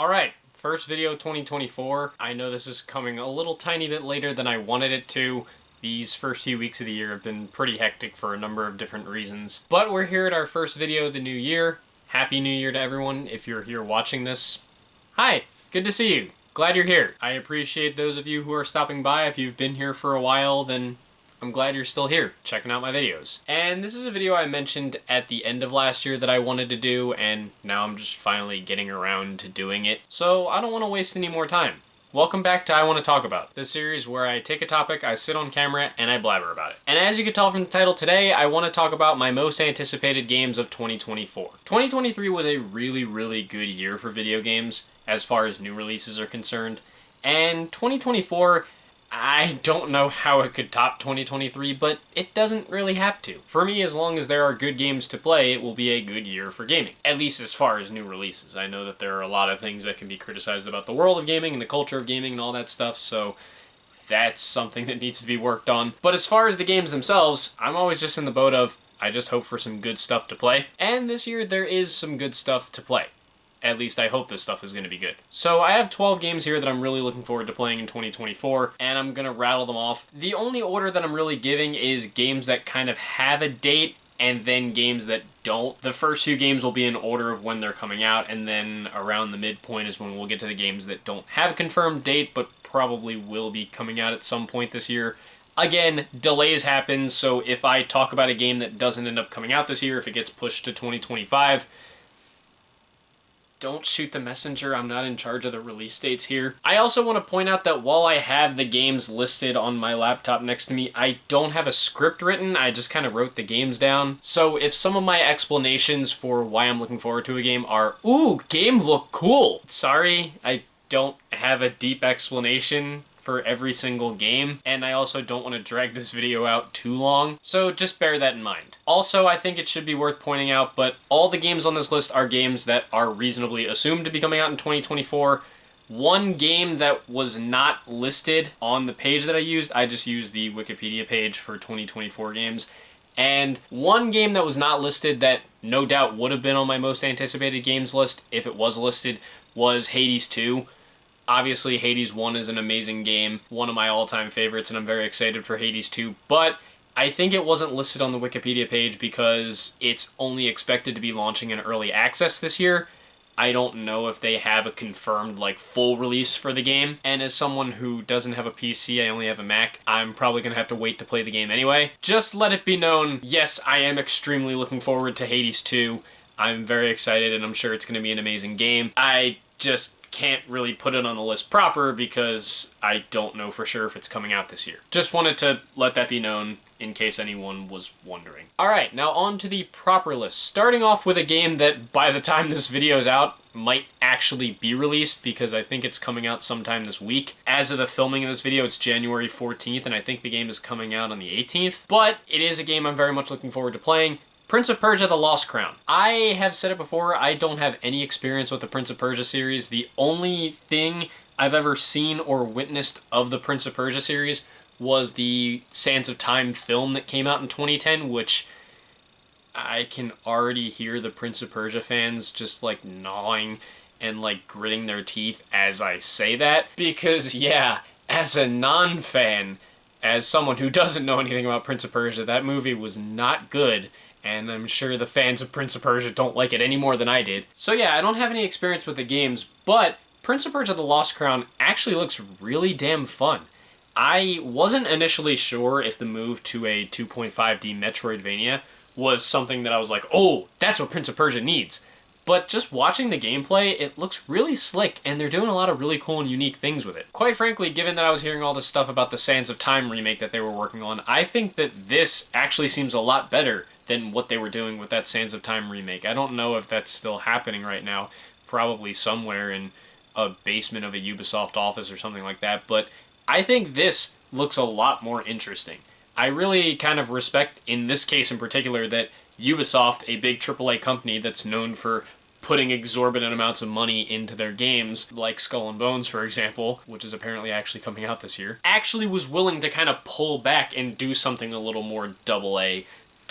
Alright, first video 2024. I know this is coming a little tiny bit later than I wanted it to. These first few weeks of the year have been pretty hectic for a number of different reasons. But we're here at our first video of the new year. Happy New Year to everyone if you're here watching this. Hi, good to see you. Glad you're here. I appreciate those of you who are stopping by. If you've been here for a while, then I'm glad you're still here, checking out my videos. And this is a video I mentioned at the end of last year that I wanted to do, and now I'm just finally getting around to doing it. So I don't want to waste any more time. Welcome back to I Want to Talk About, the series where I take a topic, I sit on camera, and I blabber about it. And as you can tell from the title today, I want to talk about my most anticipated games of 2024. 2023 was a really good year for video games, as far as new releases are concerned. And 2024, I don't know how it could top 2023, but it doesn't really have to. For me, as long as there are good games to play, it will be a good year for gaming. At least as far as new releases. I know that there are a lot of things that can be criticized about the world of gaming and the culture of gaming and all that stuff, so that's something that needs to be worked on. But as far as the games themselves, I'm always just in the boat of, I just hope for some good stuff to play. And this year, there is some good stuff to play. At least I hope this stuff is going to be good. So I have 12 games here that I'm really looking forward to playing in 2024, and I'm going to rattle them off. The only order that I'm really giving is games that kind of have a date, and then games that don't. The first few games will be in order of when they're coming out, and then around the midpoint is when we'll get to the games that don't have a confirmed date, but probably will be coming out at some point this year. Again, delays happen, so if I talk about a game that doesn't end up coming out this year, if it gets pushed to 2025, don't shoot the messenger, I'm not in charge of the release dates here. I also want to point out that while I have the games listed on my laptop next to me, I don't have a script written, I just kind of wrote the games down. So if some of my explanations for why I'm looking forward to a game are, ooh, game look cool. Sorry, I don't have a deep explanation for every single game, and I also don't want to drag this video out too long, so just bear that in mind. Also, I think it should be worth pointing out, but all the games on this list are games that are reasonably assumed to be coming out in 2024. One game that was not listed on the page that I just used the Wikipedia page for 2024 games, and one game that was not listed that no doubt would have been on my most anticipated games list if it was listed was Hades 2. Obviously, Hades 1 is an amazing game, one of my all-time favorites, and I'm very excited for Hades 2, but I think it wasn't listed on the Wikipedia page because it's only expected to be launching in early access this year. I don't know if they have a confirmed, full release for the game, and as someone who doesn't have a PC, I only have a Mac, I'm probably going to have to wait to play the game anyway. Just let it be known, yes, I am extremely looking forward to Hades 2. I'm very excited, and I'm sure it's going to be an amazing game. I just can't really put it on the list proper because I don't know for sure if it's coming out this year. Just wanted to let that be known in case anyone was wondering. Alright, now on to the proper list. Starting off with a game that by the time this video is out might actually be released because I think it's coming out sometime this week. As of the filming of this video, it's January 14th and I think the game is coming out on the 18th. But it is a game I'm very much looking forward to playing. Prince of Persia: The Lost Crown. I have said it before, I don't have any experience with the Prince of Persia series. The only thing I've ever seen or witnessed of the Prince of Persia series was the Sands of Time film that came out in 2010, which I can already hear the Prince of Persia fans just gnawing and gritting their teeth as I say that. Because yeah, as a non-fan, as someone who doesn't know anything about Prince of Persia, that movie was not good. And I'm sure the fans of Prince of Persia don't like it any more than I did. So yeah, I don't have any experience with the games, but Prince of Persia: The Lost Crown actually looks really damn fun. I wasn't initially sure if the move to a 2.5D Metroidvania was something that I was like, oh, that's what Prince of Persia needs. But just watching the gameplay, it looks really slick, and they're doing a lot of really cool and unique things with it. Quite frankly, given that I was hearing all this stuff about the Sands of Time remake that they were working on, I think that this actually seems a lot better than what they were doing with that Sands of Time remake. I don't know if that's still happening right now, probably somewhere in a basement of a Ubisoft office or something like that, but I think this looks a lot more interesting. I really kind of respect, in this case in particular, that Ubisoft, a big AAA company that's known for putting exorbitant amounts of money into their games, like Skull and Bones, for example, which is apparently actually coming out this year, actually was willing to kind of pull back and do something a little more AA,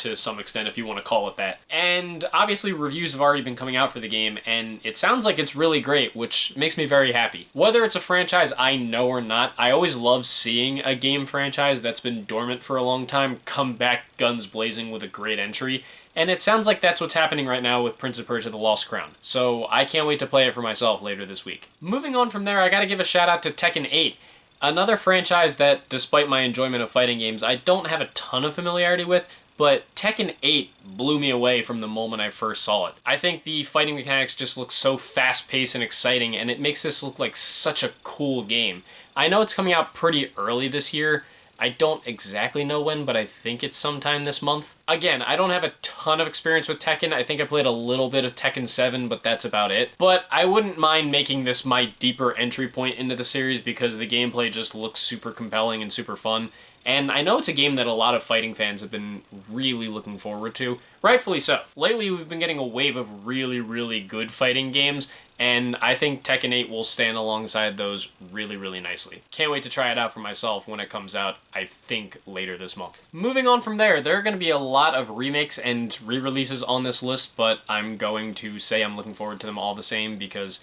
to some extent, if you want to call it that. And obviously reviews have already been coming out for the game, and it sounds like it's really great, which makes me very happy. Whether it's a franchise I know or not, I always love seeing a game franchise that's been dormant for a long time come back guns blazing with a great entry. And it sounds like that's what's happening right now with Prince of Persia: The Lost Crown. So I can't wait to play it for myself later this week. Moving on from there, I gotta give a shout out to Tekken 8. Another franchise that, despite my enjoyment of fighting games, I don't have a ton of familiarity with, but Tekken 8 blew me away from the moment I first saw it. I think the fighting mechanics just look so fast-paced and exciting, and it makes this look like such a cool game. I know it's coming out pretty early this year. I don't exactly know when, but I think it's sometime this month. Again, I don't have a ton of experience with Tekken. I think I played a little bit of Tekken 7, but that's about it. But I wouldn't mind making this my deeper entry point into the series because the gameplay just looks super compelling and super fun. And I know it's a game that a lot of fighting fans have been really looking forward to. Rightfully so. Lately, we've been getting a wave of really, really good fighting games, and I think Tekken 8 will stand alongside those really, really nicely. Can't wait to try it out for myself when it comes out, I think, later this month. Moving on from there are going to be a lot of remakes and re-releases on this list, but I'm going to say I'm looking forward to them all the same because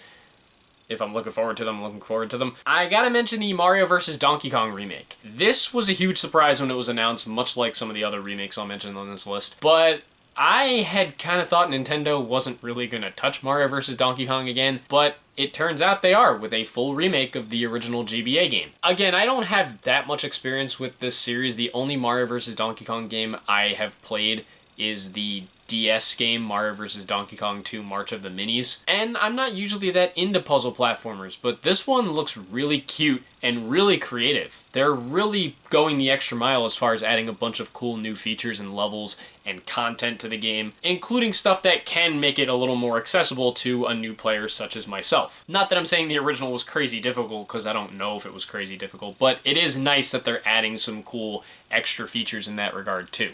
if I'm looking forward to them, I'm looking forward to them. I gotta mention the Mario vs. Donkey Kong remake. This was a huge surprise when it was announced, much like some of the other remakes I'll mention on this list, but I had kind of thought Nintendo wasn't really going to touch Mario vs. Donkey Kong again, but it turns out they are, with a full remake of the original GBA game. Again, I don't have that much experience with this series. The only Mario vs. Donkey Kong game I have played is the DS game, Mario vs. Donkey Kong 2 March of the Minis. And I'm not usually that into puzzle platformers, but this one looks really cute and really creative. They're really going the extra mile as far as adding a bunch of cool new features and levels and content to the game, including stuff that can make it a little more accessible to a new player such as myself. Not that I'm saying the original was crazy difficult, because I don't know if it was crazy difficult, but it is nice that they're adding some cool extra features in that regard too.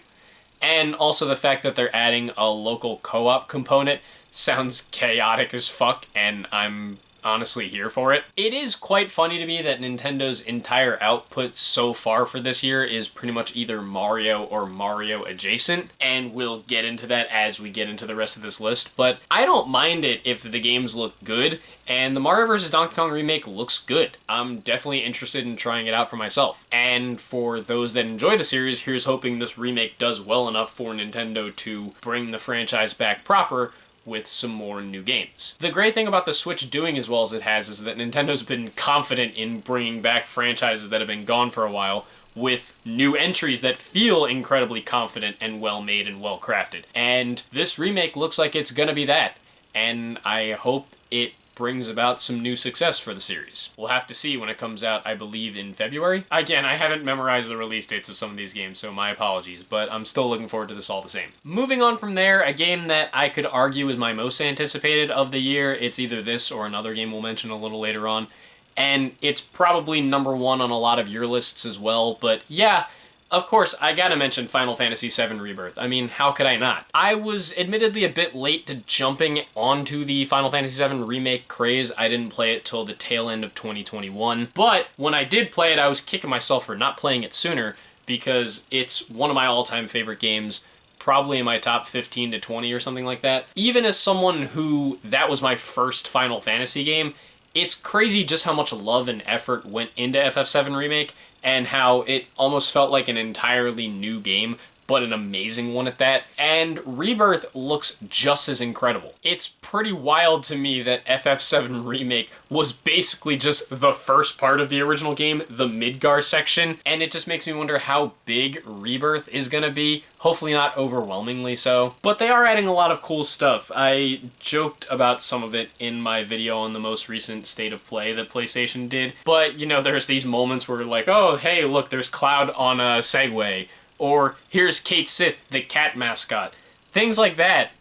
And also the fact that they're adding a local co-op component sounds chaotic as fuck, and I'm honestly here for it. It is quite funny to me that Nintendo's entire output so far for this year is pretty much either Mario or Mario adjacent, and we'll get into that as we get into the rest of this list, but I don't mind it if the games look good, and the Mario vs. Donkey Kong remake looks good. I'm definitely interested in trying it out for myself. And for those that enjoy the series, here's hoping this remake does well enough for Nintendo to bring the franchise back proper with some more new games. The great thing about the Switch doing as well as it has is that Nintendo's been confident in bringing back franchises that have been gone for a while with new entries that feel incredibly confident and well-made and well-crafted. And this remake looks like it's gonna be that. And I hope it brings about some new success for the series. We'll have to see when it comes out, I believe, in February. Again, I haven't memorized the release dates of some of these games, so my apologies, but I'm still looking forward to this all the same. Moving on from there, a game that I could argue is my most anticipated of the year. It's either this or another game we'll mention a little later on, and it's probably number one on a lot of your lists as well, but yeah, of course, I gotta mention Final Fantasy VII Rebirth. I mean, how could I not? I was admittedly a bit late to jumping onto the Final Fantasy VII Remake craze. I didn't play it till the tail end of 2021. But when I did play it, I was kicking myself for not playing it sooner because it's one of my all-time favorite games, probably in my top 15 to 20 or something like that. Even as someone who that was my first Final Fantasy game, it's crazy just how much love and effort went into FF7 Remake, and how it almost felt like an entirely new game, but an amazing one at that. And Rebirth looks just as incredible. It's pretty wild to me that FF7 Remake was basically just the first part of the original game, the Midgar section, and it just makes me wonder how big Rebirth is gonna be. Hopefully not overwhelmingly so. But they are adding a lot of cool stuff. I joked about some of it in my video on the most recent State of Play that PlayStation did, but you know, there's these moments where like, oh, hey, look, there's Cloud on a Segway, or here's Kate Sith, the cat mascot. Things like that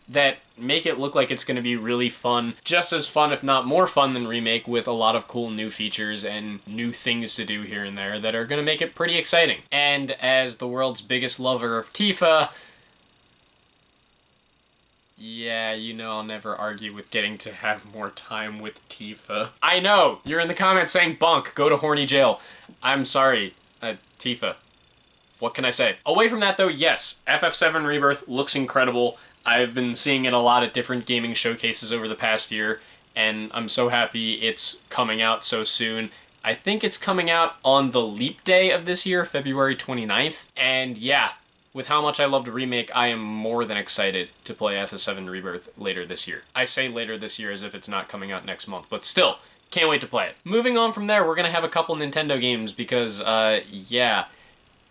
make it look like it's going to be really fun. Just as fun, if not more fun than Remake, with a lot of cool new features and new things to do here and there that are going to make it pretty exciting. And as the world's biggest lover of Tifa, yeah, you know I'll never argue with getting to have more time with Tifa. I know! You're in the comments saying, Bunk, go to horny jail. I'm sorry, Tifa. what can I say? Away from that though, yes, FF7 Rebirth looks incredible. I've been seeing it a lot at different gaming showcases over the past year, and I'm so happy it's coming out so soon. I think it's coming out on the leap day of this year, February 29th, and yeah, with how much I loved Remake, I am more than excited to play FF7 Rebirth later this year. I say later this year as if it's not coming out next month, but still, can't wait to play it. Moving on from there, we're gonna have a couple Nintendo games because, yeah,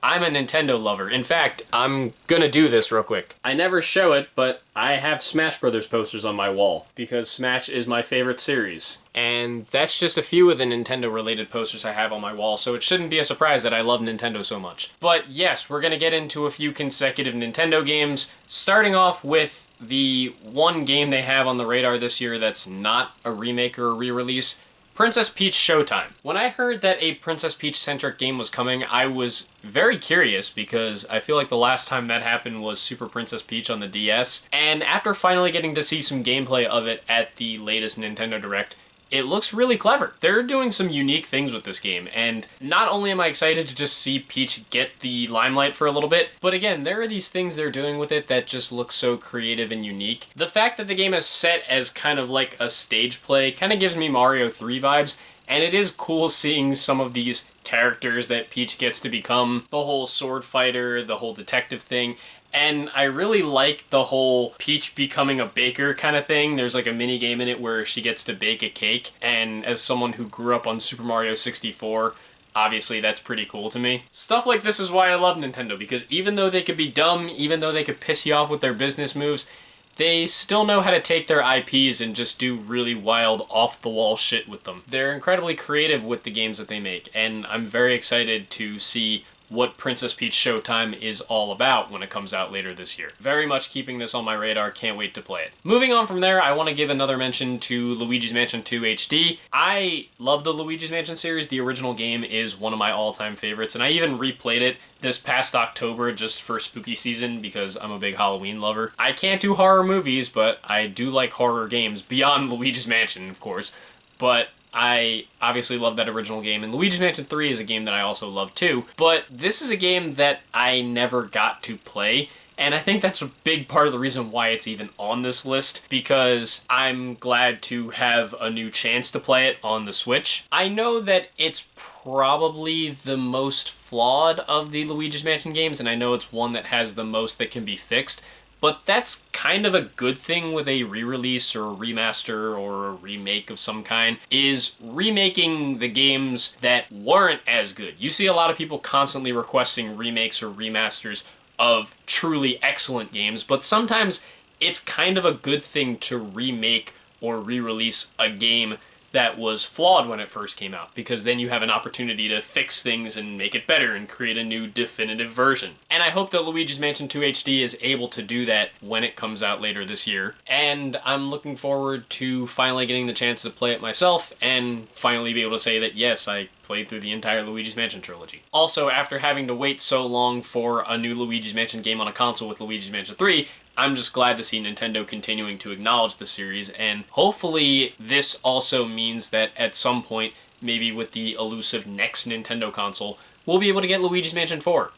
I'm a Nintendo lover. In fact, I'm gonna do this real quick. I never show it, but I have Smash Brothers posters on my wall because Smash is my favorite series. And that's just a few of the Nintendo-related posters I have on my wall, so it shouldn't be a surprise that I love Nintendo so much. But yes, we're gonna get into a few consecutive Nintendo games, starting off with the one game they have on the radar this year that's not a remake or a re-release, Princess Peach Showtime. When I heard that a Princess Peach-centric game was coming, I was very curious because I feel like the last time that happened was Super Princess Peach on the DS, and after finally getting to see some gameplay of it at the latest Nintendo Direct, it looks really clever. They're doing some unique things with this game, and not only am I excited to just see Peach get the limelight for a little bit, but again, there are these things they're doing with it that just look so creative and unique. The fact that the game is set as kind of like a stage play kind of gives me Mario 3 vibes, and it is cool seeing some of these characters that Peach gets to become, the whole sword fighter, the whole detective thing. And I really like the whole Peach becoming a baker kind of thing. There's like a mini game in it where she gets to bake a cake. And as someone who grew up on Super Mario 64, obviously that's pretty cool to me. Stuff like this is why I love Nintendo, because even though they could be dumb, even though they could piss you off with their business moves, they still know how to take their IPs and just do really wild, off-the-wall shit with them. They're incredibly creative with the games that they make, and I'm very excited to see what Princess Peach Showtime is all about when it comes out later this year. Very much keeping this on my radar, can't wait to play it. Moving on from there, I want to give another mention to Luigi's Mansion 2 HD. I love the Luigi's Mansion series. The original game is one of my all-time favorites, and I even replayed it this past October just for spooky season because I'm a big Halloween lover. I can't do horror movies, but I do like horror games, beyond Luigi's Mansion, of course, but I obviously love that original game, and Luigi's Mansion 3 is a game that I also love too, but this is a game that I never got to play, and I think that's a big part of the reason why it's even on this list, because I'm glad to have a new chance to play it on the Switch. I know that it's probably the most flawed of the Luigi's Mansion games, and I know it's one that has the most that can be fixed, but that's kind of a good thing with a re-release or a remaster or a remake of some kind, is remaking the games that weren't as good. You see a lot of people constantly requesting remakes or remasters of truly excellent games, but sometimes it's kind of a good thing to remake or re-release a game that was flawed when it first came out, because then you have an opportunity to fix things and make it better and create a new definitive version. And I hope that Luigi's Mansion 2 HD is able to do that when it comes out later this year. And I'm looking forward to finally getting the chance to play it myself and finally be able to say that yes, I played through the entire Luigi's Mansion trilogy. Also, after having to wait so long for a new Luigi's Mansion game on a console with Luigi's Mansion 3, I'm just glad to see Nintendo continuing to acknowledge the series, and hopefully this also means that at some point, maybe with the elusive next Nintendo console, we'll be able to get Luigi's Mansion 4.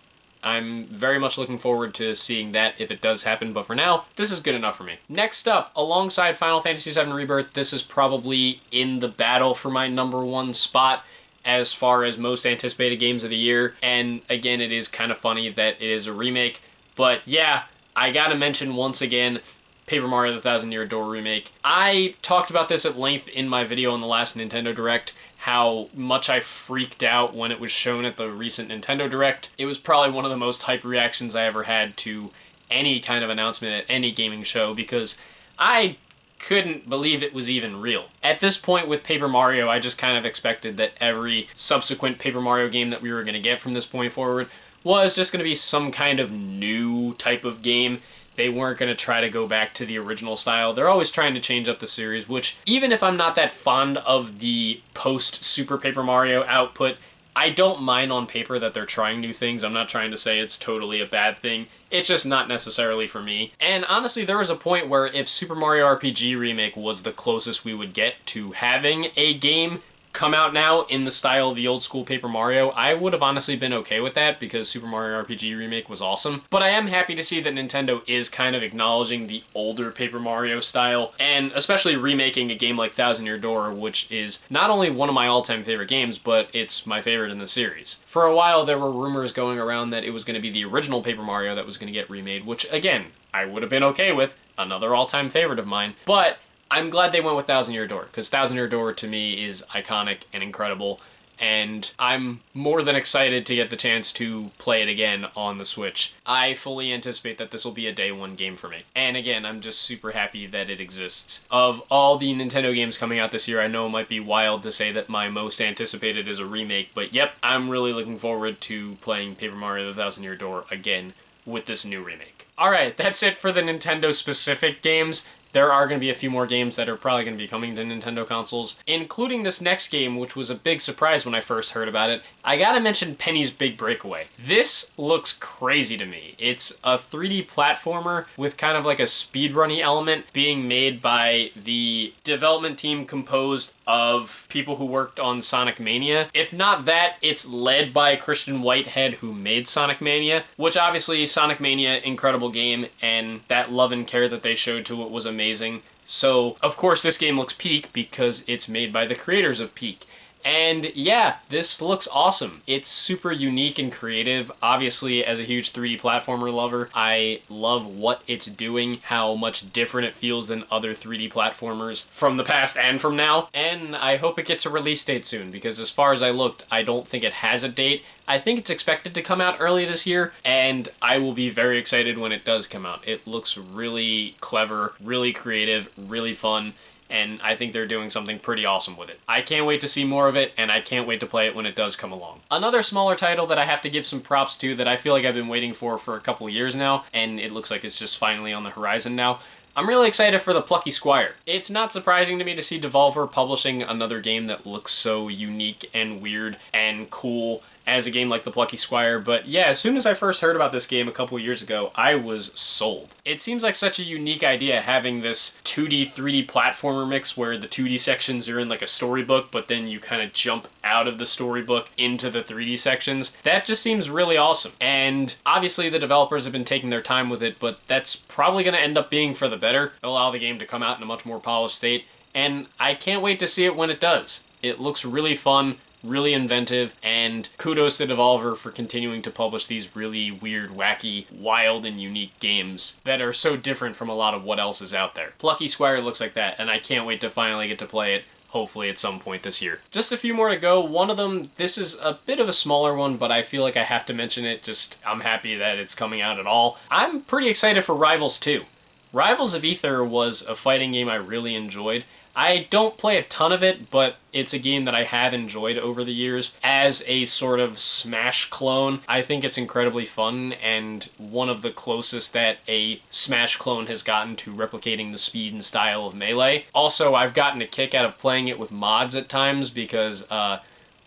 I'm very much looking forward to seeing that if it does happen, but for now, this is good enough for me. Next up, alongside Final Fantasy VII Rebirth, this is probably in the battle for my #1 spot as far as most anticipated games of the year, and again, it is kind of funny that it is a remake, but yeah, I gotta mention once again Paper Mario The Thousand Year Door Remake. I talked about this at length in my video on the last Nintendo Direct, how much I freaked out when it was shown at the recent Nintendo Direct. It was probably one of the most hype reactions I ever had to any kind of announcement at any gaming show, because I couldn't believe it was even real. At this point with Paper Mario, I just kind of expected that every subsequent Paper Mario game that we were going to get from this point forward was just going to be some kind of new type of game. They weren't going to try to go back to the original style. They're always trying to change up the series, which, even if I'm not that fond of the post-Super Paper Mario output, I don't mind on paper that they're trying new things. I'm not trying to say it's totally a bad thing. It's just not necessarily for me. And honestly, there was a point where if Super Mario RPG Remake was the closest we would get to having a game come out now in the style of the old school Paper Mario, I would have honestly been okay with that because Super Mario RPG Remake was awesome. But I am happy to see that Nintendo is kind of acknowledging the older Paper Mario style, and especially remaking a game like Thousand Year Door, which is not only one of my all-time favorite games, but it's my favorite in the series. For a while, there were rumors going around that it was going to be the original Paper Mario that was going to get remade, which, again, I would have been okay with. Another all-time favorite of mine. But I'm glad they went with Thousand Year Door, because Thousand Year Door to me is iconic and incredible, and I'm more than excited to get the chance to play it again on the Switch. I fully anticipate that this will be a day one game for me. And again, I'm just super happy that it exists. Of all the Nintendo games coming out this year, I know it might be wild to say that my most anticipated is a remake, but yep, I'm really looking forward to playing Paper Mario The Thousand Year Door again with this new remake. Alright, that's it for the Nintendo-specific games. There are going to be a few more games that are probably going to be coming to Nintendo consoles, including this next game, which was a big surprise when I first heard about it. I gotta mention Penny's Big Breakaway. This looks crazy to me. It's a 3D platformer with kind of like a speedrunny element being made by the development team composed of people who worked on Sonic Mania. If not that, it's led by Christian Whitehead, who made Sonic Mania, which obviously Sonic Mania, incredible game, and that love and care that they showed to it was amazing. So, of course, this game looks peak because it's made by the creators of Peak. And yeah, this looks awesome. It's super unique and creative. Obviously, as a huge 3D platformer lover, I love what it's doing, how much different it feels than other 3D platformers from the past and from now. And I hope it gets a release date soon, because as far as I looked, I don't think it has a date. I think it's expected to come out early this year, and I will be very excited when it does come out. It looks really clever, really creative, really fun, and I think they're doing something pretty awesome with it. I can't wait to see more of it, and I can't wait to play it when it does come along. Another smaller title that I have to give some props to that I feel like I've been waiting for a couple years now, and it looks like it's just finally on the horizon now. I'm really excited for the Plucky Squire. It's not surprising to me to see Devolver publishing another game that looks so unique and weird and cool as a game like the Plucky Squire, but yeah, as soon as I first heard about this game a couple years ago, I was sold. It seems like such a unique idea, having this 2D, 3D platformer mix where the 2D sections are in like a storybook, but then you kind of jump out of the storybook into the 3D sections. That just seems really awesome. And obviously the developers have been taking their time with it, but that's probably going to end up being for the better. It'll allow the game to come out in a much more polished state, and I can't wait to see it when it does. It looks really fun, really inventive, and kudos to Devolver for continuing to publish these really weird, wacky, wild, and unique games that are so different from a lot of what else is out there. Plucky Squire looks like that, and I can't wait to finally get to play it, hopefully at some point this year. Just a few more to go. One of them, this is a bit of a smaller one, but I feel like I have to mention it. Just, I'm happy that it's coming out at all. I'm pretty excited for Rivals 2. Rivals of Aether was a fighting game I really enjoyed. I don't play a ton of it, but it's a game that I have enjoyed over the years as a sort of Smash clone. I think it's incredibly fun and one of the closest that a Smash clone has gotten to replicating the speed and style of Melee. Also, I've gotten a kick out of playing it with mods at times because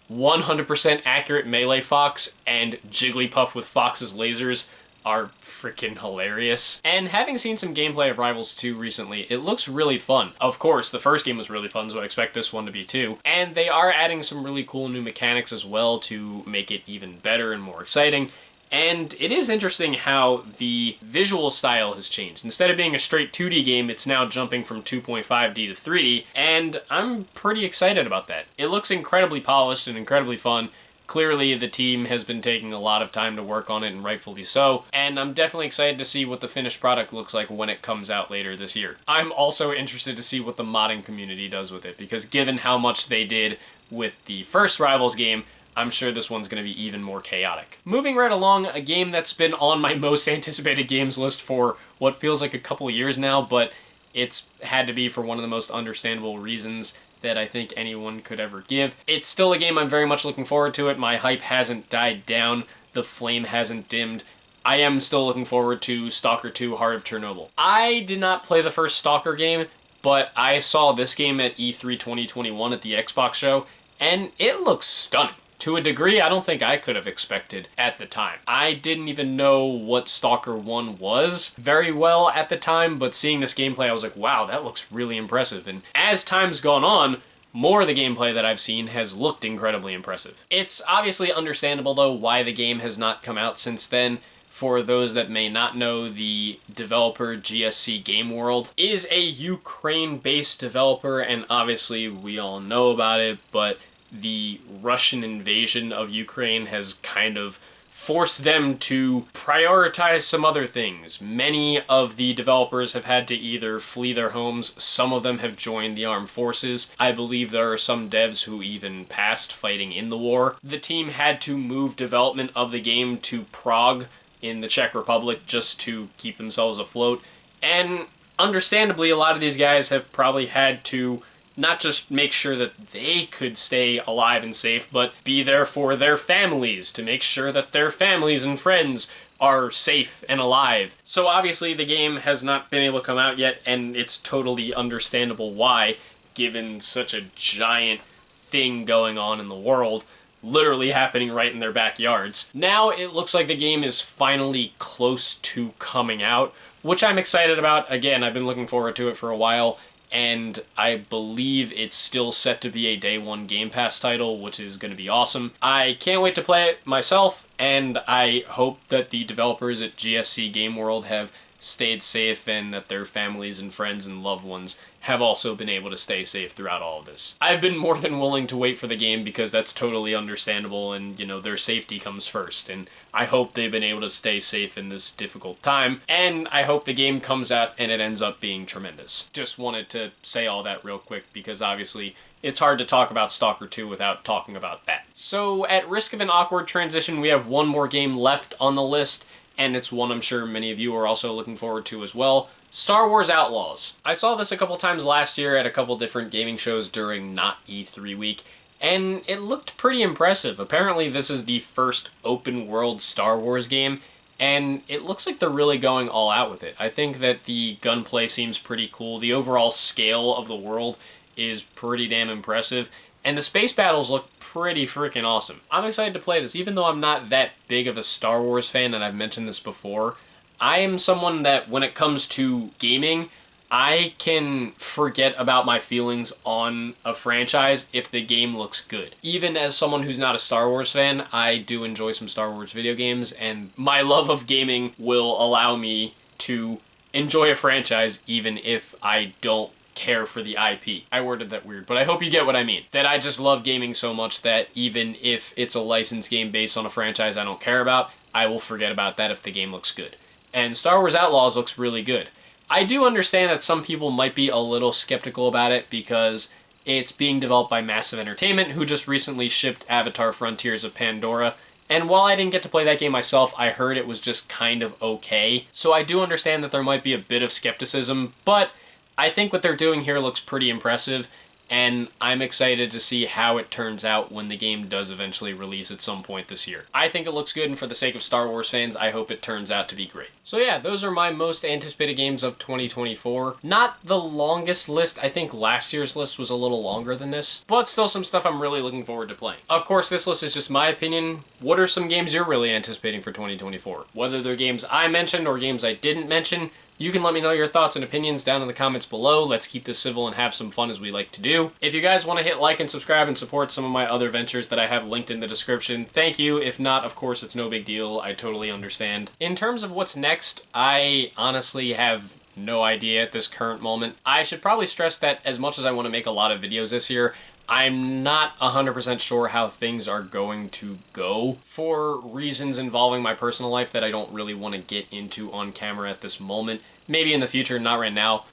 100% accurate Melee Fox and Jigglypuff with Fox's lasers are freaking hilarious. And having seen some gameplay of Rivals 2 recently, it looks really fun. Of course, the first game was really fun, so I expect this one to be too. And they are adding some really cool new mechanics as well to make it even better and more exciting. And it is interesting how the visual style has changed. Instead of being a straight 2D game, it's now jumping from 2.5D to 3D, and I'm pretty excited about that. It looks incredibly polished and incredibly fun. Clearly, the team has been taking a lot of time to work on it, and rightfully so, and I'm definitely excited to see what the finished product looks like when it comes out later this year. I'm also interested to see what the modding community does with it, because given how much they did with the first Rivals game, I'm sure this one's going to be even more chaotic. Moving right along, a game that's been on my most anticipated games list for what feels like a couple of years now, but it's had to be for one of the most understandable reasons that I think anyone could ever give. It's still a game I'm very much looking forward to it. My hype hasn't died down. The flame hasn't dimmed. I am still looking forward to Stalker 2 Heart of Chernobyl. I did not play the first Stalker game, but I saw this game at E3 2021 at the Xbox show, and it looks stunning. To a degree I don't think I could have expected at the time. I didn't even know what Stalker 1 was very well at the time, but seeing this gameplay I was like, wow, that looks really impressive. And as time's gone on, more of the gameplay that I've seen has looked incredibly impressive. It's obviously understandable, though, why the game has not come out since then. For those that may not know, the developer GSC Game World is a Ukraine-based developer, and obviously we all know about it, but the Russian invasion of Ukraine has kind of forced them to prioritize some other things. Many of the developers have had to either flee their homes, some of them have joined the armed forces. I believe there are some devs who even passed fighting in the war. The team had to move development of the game to Prague in the Czech Republic just to keep themselves afloat. And understandably, a lot of these guys have probably had to not just make sure that they could stay alive and safe, but be there for their families, to make sure that their families and friends are safe and alive. So obviously the game has not been able to come out yet, and it's totally understandable why, given such a giant thing going on in the world, literally happening right in their backyards. Now it looks like the game is finally close to coming out, which I'm excited about. Again, I've been looking forward to it for a while, and I believe it's still set to be a Day 1 Game Pass title, which is going to be awesome. I can't wait to play it myself, and I hope that the developers at GSC Game World have stayed safe and that their families and friends and loved ones have also been able to stay safe throughout all of this. I've been more than willing to wait for the game because that's totally understandable, and, you know, their safety comes first, and I hope they've been able to stay safe in this difficult time, and I hope the game comes out and it ends up being tremendous. Just wanted to say all that real quick because obviously it's hard to talk about S.T.A.L.K.E.R 2 without talking about that. So at risk of an awkward transition, we have one more game left on the list, and it's one I'm sure many of you are also looking forward to as well. Star Wars Outlaws. I saw this a couple times last year at a couple different gaming shows during not E3 week, and it looked pretty impressive. Apparently this is the first open world Star Wars game, and it looks like they're really going all out with it. I think that the gunplay seems pretty cool. The overall scale of the world is pretty damn impressive, and the space battles look pretty freaking awesome. I'm excited to play this, even though I'm not that big of a Star Wars fan, and I've mentioned this before. I am someone that, when it comes to gaming, I can forget about my feelings on a franchise if the game looks good. Even as someone who's not a Star Wars fan, I do enjoy some Star Wars video games, and my love of gaming will allow me to enjoy a franchise even if I don't care for the IP. I worded that weird, but I hope you get what I mean. That I just love gaming so much that even if it's a licensed game based on a franchise I don't care about, I will forget about that if the game looks good. And Star Wars Outlaws looks really good. I do understand that some people might be a little skeptical about it because it's being developed by Massive Entertainment, who just recently shipped Avatar Frontiers of Pandora, and while I didn't get to play that game myself, I heard it was just kind of okay. So I do understand that there might be a bit of skepticism, but I think what they're doing here looks pretty impressive, and I'm excited to see how it turns out when the game does eventually release at some point this year. I think it looks good, and for the sake of Star Wars fans, I hope it turns out to be great. So yeah, those are my most anticipated games of 2024. Not the longest list. I think last year's list was a little longer than this, but still some stuff I'm really looking forward to playing. Of course, this list is just my opinion. What are some games you're really anticipating for 2024? Whether they're games I mentioned or games I didn't mention, you can let me know your thoughts and opinions down in the comments below. Let's keep this civil and have some fun as we like to do. If you guys want to hit like and subscribe and support some of my other ventures that I have linked in the description, thank you. If not, of course, it's no big deal. I totally understand. In terms of what's next, I honestly have no idea at this current moment. I should probably stress that as much as I want to make a lot of videos this year, I'm not 100% sure how things are going to go for reasons involving my personal life that I don't really want to get into on camera at this moment. Maybe in the future, not right now.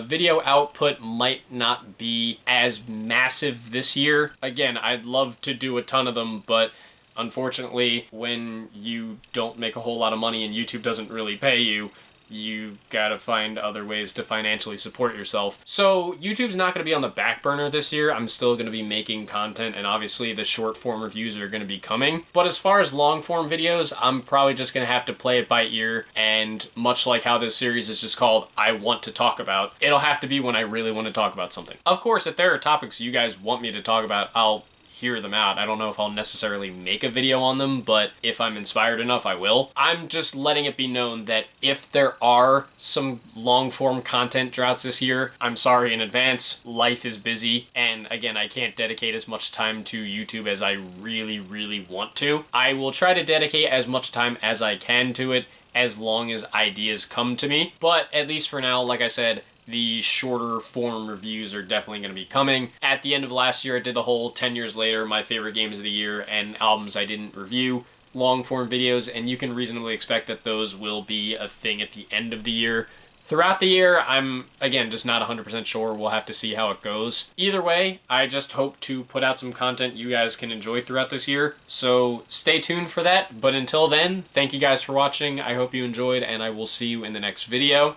Video output might not be as massive this year. Again, I'd love to do a ton of them, but unfortunately, when you don't make a whole lot of money and YouTube doesn't really pay you, you gotta find other ways to financially support yourself. So YouTube's not gonna be on the back burner this year. I'm still gonna be making content, and obviously the short form reviews are gonna be coming. But as far as long form videos, I'm probably just gonna have to play it by ear, and much like how this series is just called I Want to Talk About, it'll have to be when I really want to talk about something. Of course, if there are topics you guys want me to talk about, I'll hear them out. I don't know if I'll necessarily make a video on them, but if I'm inspired enough, I will. I'm just letting it be known that if there are some long-form content droughts this year, I'm sorry in advance. Life is busy, and again, I can't dedicate as much time to YouTube as I really, really want to. I will try to dedicate as much time as I can to it, as long as ideas come to me. But at least for now, like I said, the shorter form reviews are definitely going to be coming. At the end of last year, I did the whole 10 years later, my favorite games of the year and albums I didn't review, long form videos, and you can reasonably expect that those will be a thing at the end of the year. Throughout the year, I'm, again, just not 100% sure. We'll have to see how it goes. Either way, I just hope to put out some content you guys can enjoy throughout this year. So stay tuned for that. But until then, thank you guys for watching. I hope you enjoyed, and I will see you in the next video.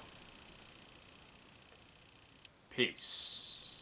Peace.